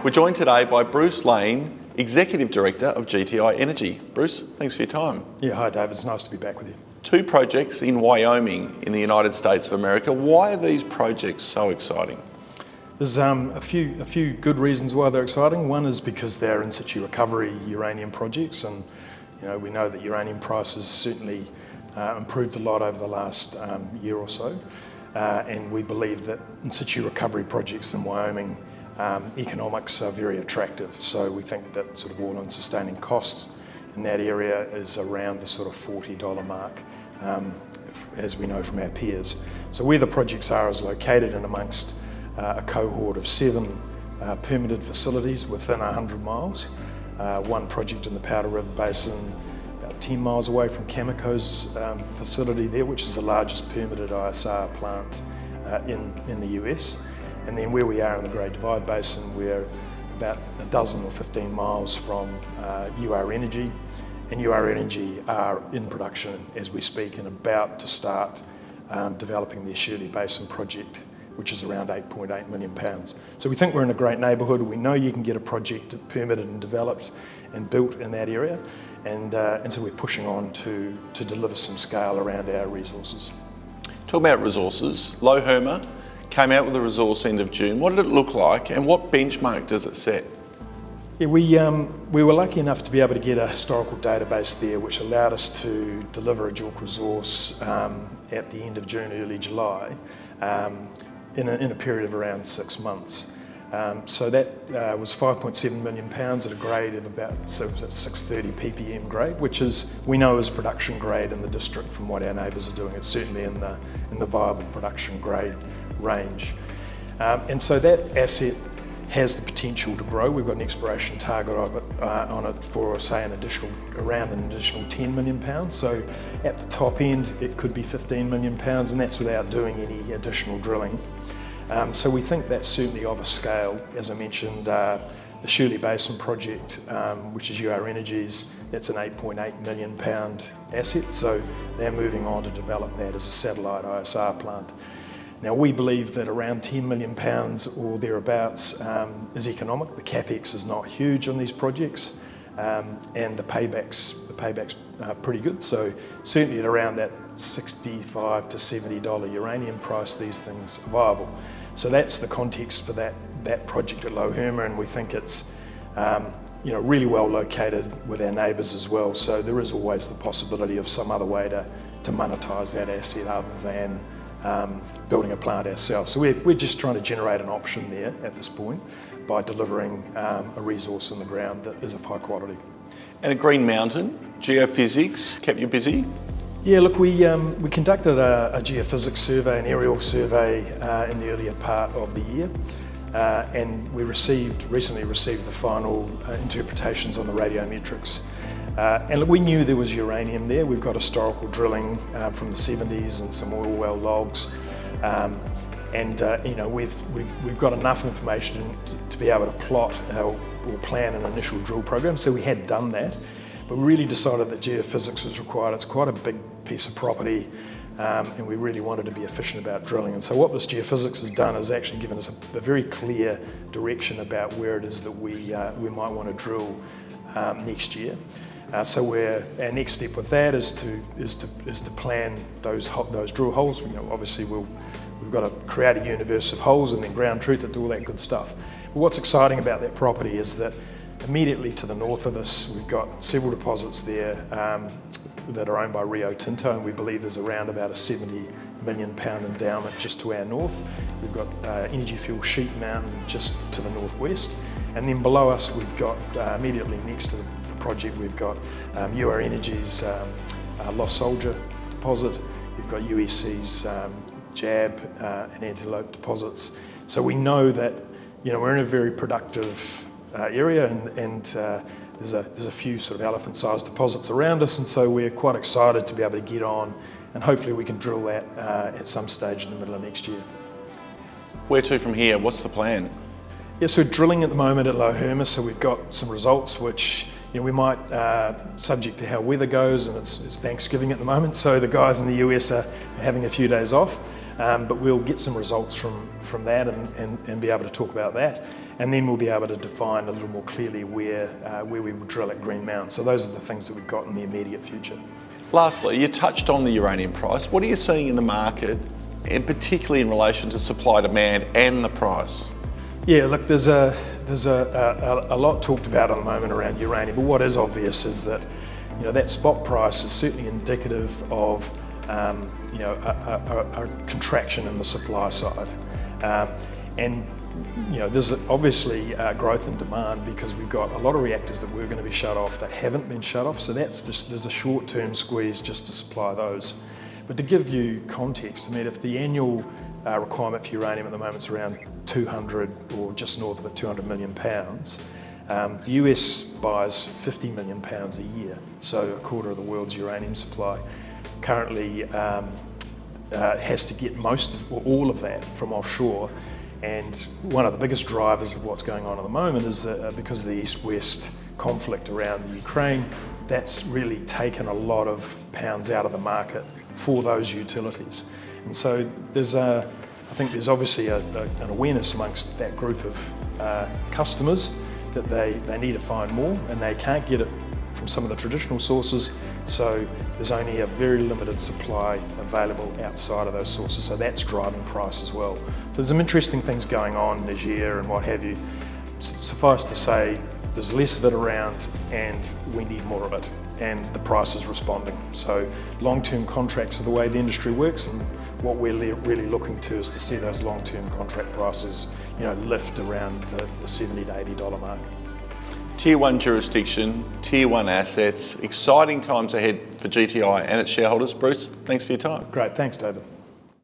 We're joined today by Bruce Lane, Executive Director of GTI Energy. Bruce, thanks for your time. Yeah, hi David, it's nice to be back with you. 2 projects in Wyoming in the United States of America. Why are these projects so exciting? There's a few good reasons why they're exciting. One is because they're in situ recovery uranium projects, and we know that uranium prices certainly improved a lot over the last year or so, and we believe that in situ recovery projects in Wyoming economics are very attractive. So we think that sort of all-in sustaining costs in that area is around the sort of $40 mark, as we know from our peers. So where the projects are is located in amongst a cohort of 7 permitted facilities within 100 miles. One project in the Powder River Basin, about 10 miles away from Cameco's facility there, which is the largest permitted ISR plant in the US. And then where we are in the Great Divide Basin, we're about a dozen or 15 miles from UR Energy, and UR Energy are in production as we speak and about to start developing their Shirley Basin project, which is around £8.8 million. So we think we're in a great neighbourhood. We know you can get a project permitted and developed and built in that area, and so we're pushing on to deliver some scale around our resources. Talk about resources. Low Herma came out with a resource end of June. What did it look like, and what benchmark does it set? Yeah, we were lucky enough to be able to get a historical database there, which allowed us to deliver a JORC resource at the end of June, early July, in a period of around 6 months. So that was 5.7 million pounds at a grade of about 630 ppm grade, which we know is production grade in the district from what our neighbours are doing. It's certainly in the viable production grade range. And so that asset has the potential to grow. We've got an exploration target on it for, say, around an additional 10 million pounds. So at the top end, it could be 15 million pounds, and that's without doing any additional drilling. So we think that's certainly of a scale. As I mentioned, the Shirley Basin project, which is UR Energy's, that's an £8.8 million asset. So they're moving on to develop that as a satellite ISR plant. Now we believe that around £10 million or thereabouts is economic. The capex is not huge on these projects, and the paybacks are pretty good. So certainly at around that $65 to $70 uranium price, these things are viable. So that's the context for that project at Low Herma, and we think it's really well located with our neighbours as well. So there is always the possibility of some other way to monetise that asset other than building a plant ourselves. So we're just trying to generate an option there at this point by delivering a resource in the ground that is of high quality. And at Green Mountain, geophysics kept you busy? Yeah, look, we conducted a geophysics survey, an aerial survey in the earlier part of the year, and we recently received the final interpretations on the radiometrics. And look, we knew there was uranium there. We've got historical drilling from the 70s and some oil well logs, and we've got enough information to be able to plot or plan an initial drill program. So we had done that, but we really decided that geophysics was required. It's quite a big piece of property, and we really wanted to be efficient about drilling. And so what this geophysics has done is actually given us a very clear direction about where it is that we might want to drill next year. So our next step with that is to plan those drill holes. Obviously we've got to create a universe of holes and then ground truth it, all that good stuff. But what's exciting about that property is that immediately to the north of us, we've got several deposits there that are owned by Rio Tinto, and we believe there's around about a £70 million endowment just to our north. We've got Energy Fuel Sheep Mountain just to the northwest, and then below us we've got immediately next to the project we've got UR Energy's Lost Soldier deposit. We've got UEC's Jab and Antelope deposits. So we know that we're in a very productive area, and there's a few sort of elephant-sized deposits around us, and so we're quite excited to be able to get on, and hopefully we can drill that at some stage in the middle of next year. Where to from here? What's the plan? Yeah, so drilling at the moment at Low Herma, so we've got some results which we might, subject to how weather goes, and it's Thanksgiving at the moment, so the guys in the US are having a few days off. But we'll get some results from that and be able to talk about that. And then we'll be able to define a little more clearly where we will drill at Green Mountain. So those are the things that we've got in the immediate future. Lastly, you touched on the uranium price. What are you seeing in the market, and particularly in relation to supply, demand and the price? Yeah, look, there's a lot talked about at the moment around uranium, but what is obvious is that that spot price is certainly indicative of a contraction in the supply side, and there's obviously growth in demand because we've got a lot of reactors that were going to be shut off that haven't been shut off, so there's a short-term squeeze just to supply those. But to give you context, I mean, if the annual requirement for uranium at the moment is around 200 or just north of 200 million pounds, the US buys 50 million pounds a year, so a quarter of the world's uranium supply. Currently has to get most of, or all of that from offshore. And one of the biggest drivers of what's going on at the moment is because of the East-West conflict around the Ukraine, that's really taken a lot of pounds out of the market for those utilities. And so I think there's obviously an awareness amongst that group of customers that they need to find more, and they can't get it from some of the traditional sources, so there's only a very limited supply available outside of those sources, so that's driving price as well. So there's some interesting things going on in Niger and what have you. Suffice to say, there's less of it around and we need more of it, and the price is responding. So long-term contracts are the way the industry works, and what we're really looking to is to see those long-term contract prices lift around the $70 to $80 mark. Tier 1 jurisdiction, Tier 1 assets, exciting times ahead for GTI and its shareholders. Bruce, thanks for your time. Great, thanks David.